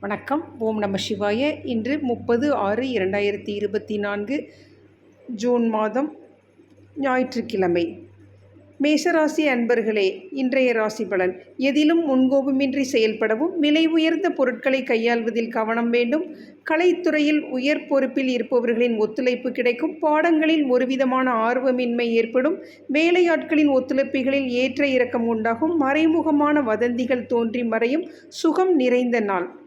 வணக்கம். ஓம் நம சிவாய. இன்று 30/6/2024 ஜூன் மாதம் ஞாயிற்றுக்கிழமை. மேஷராசி அன்பர்களே, இன்றைய ராசி பலன். எதிலும் முன்கோபமின்றி செயல்படவும் விலை உயர்ந்த பொருட்களை கையாள்வதில் கவனம் வேண்டும். கலைத்துறையில் உயர் பொறுப்பில் இருப்பவர்களின் ஒத்துழைப்பு கிடைக்கும். பாடங்களில் ஒருவிதமான ஆர்வமின்மை ஏற்படும். வேலையாட்களின் ஒத்துழைப்புகளில் ஏற்ற இறக்கம் உண்டாகும். மறைமுகமான வதந்திகள் தோன்றி மறையும். சுகம் நிறைந்த நாள்.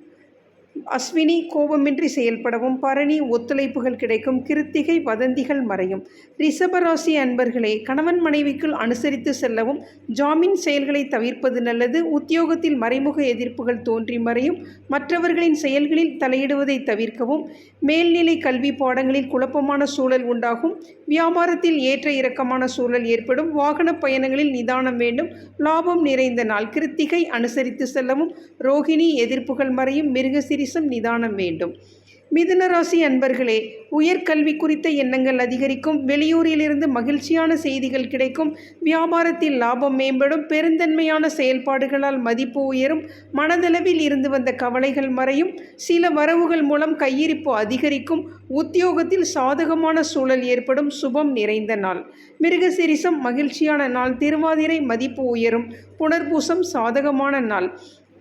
அஸ்வினி கோபமின்றி செயல்படவும். பரணி ஒத்துழைப்புகள் கிடைக்கும். கிருத்திகை வதந்திகள் மறையும். ரிஷபராசி அன்பர்களே, கணவன் மனைவிக்குள் அனுசரித்து செல்லவும் ஜாமீன் செயல்களை தவிர்ப்பது நல்லது. உத்தியோகத்தில் மறைமுக எதிர்ப்புகள் தோன்றி மறையும். மற்றவர்களின் செயல்களில் தலையிடுவதை தவிர்க்கவும். மேல்நிலை கல்வி பாடங்களில் குழப்பமான சூழல் உண்டாகும். வியாபாரத்தில் ஏற்ற இறக்கமான சூழல் ஏற்படும். வாகன பயணங்களில் நிதானம் வேண்டும். லாபம் நிறைந்த நாள். கிருத்திகை அனுசரித்து செல்லவும். ரோகிணி எதிர்ப்புகள் மறையும். மிருகசிரிசம் நிதானம் வேண்டும். மிதுன ராசி அன்பர்களே, உயர்கல்வி குறித்த எண்ணங்கள் அதிகரிக்கும். வெளியூரிலிருந்து மகிழ்ச்சியான செய்திகள் கிடைக்கும். வியாபாரத்தில் லாபம் மேம்படும். பெருந்தன்மையான செயல்பாடுகளால் மதிப்பு உயரும். மனதளவில் இருந்து வந்த கவலைகள் மறையும். சில வரவுகள் மூலம் கையிருப்பு அதிகரிக்கும். உத்தியோகத்தில் சாதகமான சூழல் ஏற்படும். சுபம் நிறைந்த நாள். மிருகசிரிசம் மகிழ்ச்சியான நாள். திருவாதிரை மதிப்பு உயரும். புனர்பூசம் சாதகமான நாள்.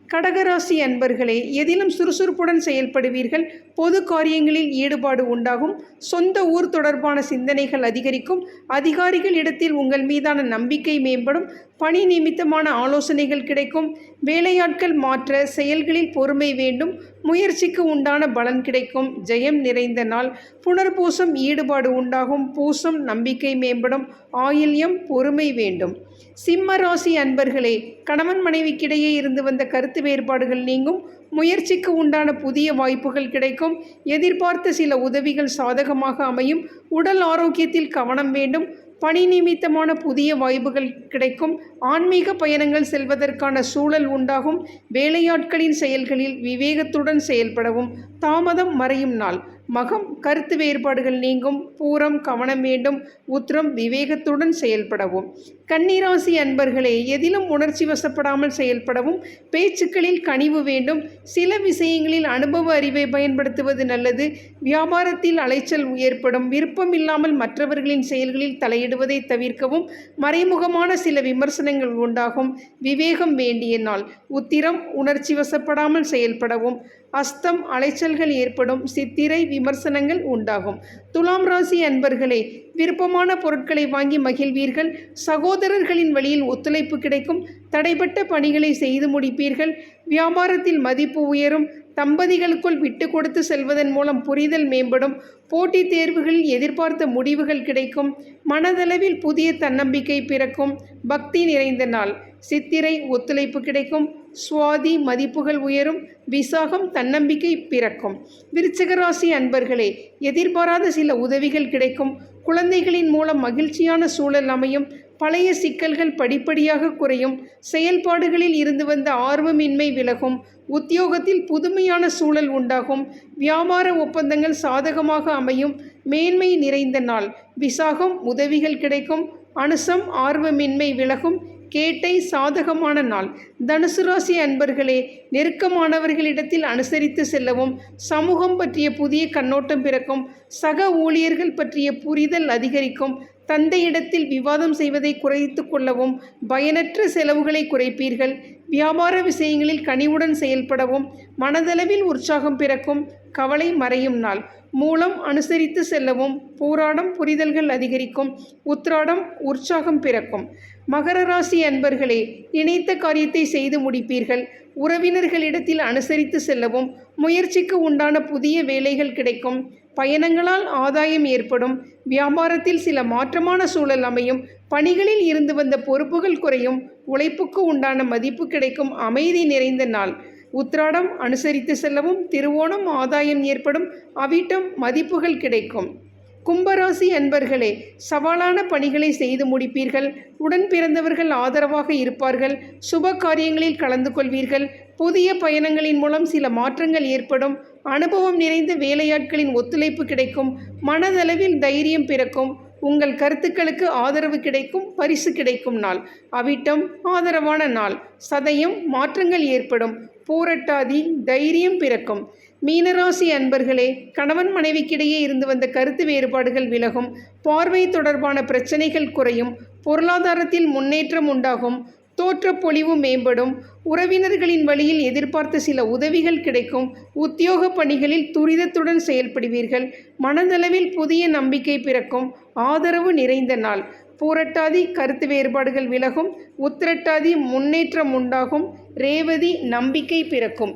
கடகராசி அன்பர்களே, எதிலும் சுறுசுறுப்புடன் செயல்படுவீர்கள். பொது காரியங்களில் ஈடுபாடு உண்டாகும். சொந்த ஊர் தொடர்பான சிந்தனைகள் அதிகரிக்கும். அதிகாரிகள் இடத்தில் உங்கள் மீதான நம்பிக்கை மேம்படும். பணி நிமித்தமான ஆலோசனைகள் கிடைக்கும். வேலையாட்கள் மாற்ற செயல்களில் பொறுமை வேண்டும். முயற்சிக்கு உண்டான பலன் கிடைக்கும். ஜெயம் நிறைந்த நாள். புனர்பூசம் ஈடுபாடு உண்டாகும். பூசம் நம்பிக்கை மேம்படும். ஆயில்யம் பொறுமை வேண்டும். சிம்ம ராசி அன்பர்களே, கணவன் மனைவிக்கிடையே இருந்து வந்த கருத்து வேறுபாடுகள் நீங்கும். முயற்சிக்கு உண்டான புதிய வாய்ப்புகள் கிடைக்கும். எதிர்பார்த்த சில உதவிகள் சாதகமாக அமையும். உடல் ஆரோக்கியத்தில் கவனம் வேண்டும். பணி நிமித்தமான புதிய வாய்ப்புகள் கிடைக்கும். ஆன்மீக பயணங்கள் செல்வதற்கான சூழல் உண்டாகும். வேலையாட்களின் செயல்களில் விவேகத்துடன் செயல்படவும். தாமதம் மறையும் நாள். மகம் கருத்து வேறுபாடுகள் நீங்கும். பூரம் கவனம் வேண்டும். உத்திரம் விவேகத்துடன் செயல்படவும். கன்னிராசி அன்பர்களே, எதிலும் உணர்ச்சி வசப்படாமல் செயல்படவும். பேச்சுக்களில் கனிவு வேண்டும். சில விஷயங்களில் அனுபவ அறிவை பயன்படுத்துவது நல்லது. வியாபாரத்தில் அலைச்சல் ஏற்படும். விருப்பம் இல்லாமல் மற்றவர்களின் செயல்களில் தலையிடுவதை தவிர்க்கவும். மறைமுகமான சில விமர்சனங்கள் உண்டாகும். விவேகம் வேண்டிய நாள். உத்திரம் உணர்ச்சி வசப்படாமல் செயல்படவும். அஸ்தம் அலைச்சல்கள் ஏற்படும். சித்திரை விமர்சனங்கள் உண்டாகும். துலாம் ராசி அன்பர்களே, விருப்பமான பொருட்களை வாங்கி மகிழ்வீர்கள். சகோதரர்களின் வழியில் ஒத்துழைப்பு கிடைக்கும். தடைப்பட்ட பணிகளை செய்து முடிப்பீர்கள். வியாபாரத்தில் மதிப்பு உயரும். தம்பதிகளுக்குள் விட்டு கொடுத்து செல்வதன் மூலம் புரிதல் மேம்படும். போட்டித் தேர்வுகளில் எதிர்பார்த்த முடிவுகள் கிடைக்கும். மனதளவில் புதிய தன்னம்பிக்கை பிறக்கும். பக்தி நிறைந்த நாள். சித்திரை ஒத்துழைப்பு கிடைக்கும். சுவாதி மதிப்புகள் உயரும். விசாகம் தன்னம்பிக்கை பிறக்கும். விருச்சிக ராசி அன்பர்களே, எதிர்பாராத சில உதவிகள் கிடைக்கும். குழந்தைகளின் மூலம் மகிழ்ச்சியான சூழல் அமையும். பழைய சிக்கல்கள் படிப்படியாக குறையும். செயல்பாடுகளில் இருந்து வந்த ஆர்வமின்மை விலகும். உத்தியோகத்தில் புதுமையான சூழல் உண்டாகும். வியாபார ஒப்பந்தங்கள் சாதகமாக அமையும். மேன்மை நிறைந்த நாள். விசாகம் உதவிகள் கிடைக்கும். அனுசம் ஆர்வமின்மை விலகும். கேட்டை சாதகமான நாள். தனுசு ராசி அன்பர்களே, நெருக்கமானவர்களிடத்தில் அனுசரித்து செல்லவும். சமூகம் பற்றிய புதிய கண்ணோட்டம் பிறக்கும். சக ஊழியர்கள் பற்றிய புரிதல் அதிகரிக்கும். தந்தையிடத்தில் விவாதம் செய்வதை குறைத்து கொள்ளவும். பயனற்ற செலவுகளை குறைப்பீர்கள். வியாபார விஷயங்களில் கனிவுடன் செயல்படவும். மனதளவில் உற்சாகம் பிறக்கும். கவலை மறையும் நாள். மூலம் அனுசரித்து செல்லவும். பூராடம் புரிதல்கள் அதிகரிக்கும். உத்திராடம் உற்சாகம் பிறக்கும். மகர ராசி அன்பர்களே, நினைத்த காரியத்தை செய்து முடிப்பீர்கள். உறவினர்களிடத்தில் அனுசரித்து செல்லவும். முயற்சிக்கு உண்டான புதிய வேலைகள் கிடைக்கும். பயணங்களால் ஆதாயம் ஏற்படும். வியாபாரத்தில் சில மாற்றமான சூழல் அமையும். பணிகளில் இருந்து வந்த பொறுப்புகள் குறையும். உழைப்புக்கு உண்டான மதிப்பு கிடைக்கும். அமைதி நிறைந்த நாள். உத்திராடம் அனுசரித்து செல்லவும். திருவோணம் ஆதாயம் ஏற்படும். அவிட்டம் மதிப்புகள் கிடைக்கும். கும்பராசி அன்பர்களே, சவாலான பணிகளை செய்து முடிப்பீர்கள். உடன் பிறந்தவர்கள் ஆதரவாக இருப்பார்கள். சுப காரியங்களில் கலந்து கொள்வீர்கள். புதிய பயணங்களின் மூலம் சில மாற்றங்கள் ஏற்படும். அனுபவம் நிறைந்த வேலையாட்களின் ஒத்துழைப்பு கிடைக்கும். மனதளவில் தைரியம் பிறக்கும். உங்கள் கருத்துக்களுக்கு ஆதரவு கிடைக்கும். பரிசு கிடைக்கும் நாள். அவிட்டம் ஆதரவான நாள். சதயம் மாற்றங்கள் ஏற்படும். பூரட்டாதி தைரியம் பிறக்கும். மீனராசி அன்பர்களே, கணவன் மனைவிக்கிடையே இருந்து வந்த கருத்து வேறுபாடுகள் விலகும். பார்வை தொடர்பான பிரச்சனைகள் குறையும். பொருளாதாரத்தில் முன்னேற்றம் உண்டாகும். தோற்றப்பொழிவு மேம்படும். உறவினர்களின் வழியில் எதிர்பார்த்த சில உதவிகள் கிடைக்கும். உத்தியோக பணிகளில் துரிதத்துடன் செயல்படுவீர்கள். மனதளவில் புதிய நம்பிக்கை பிறக்கும். ஆதரவு நிறைந்த நாள். பூரட்டாதி கருத்து வேறுபாடுகள் விலகும். உத்திரட்டாதி முன்னேற்றம் உண்டாகும். ரேவதி நம்பிக்கை பிறக்கும்.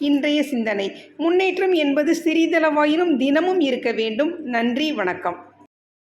இன்றைய சிந்தனை: முன்னேற்றம் என்பது சிறிதளவாயினும் தினமும் இருக்க வேண்டும். நன்றி, வணக்கம்.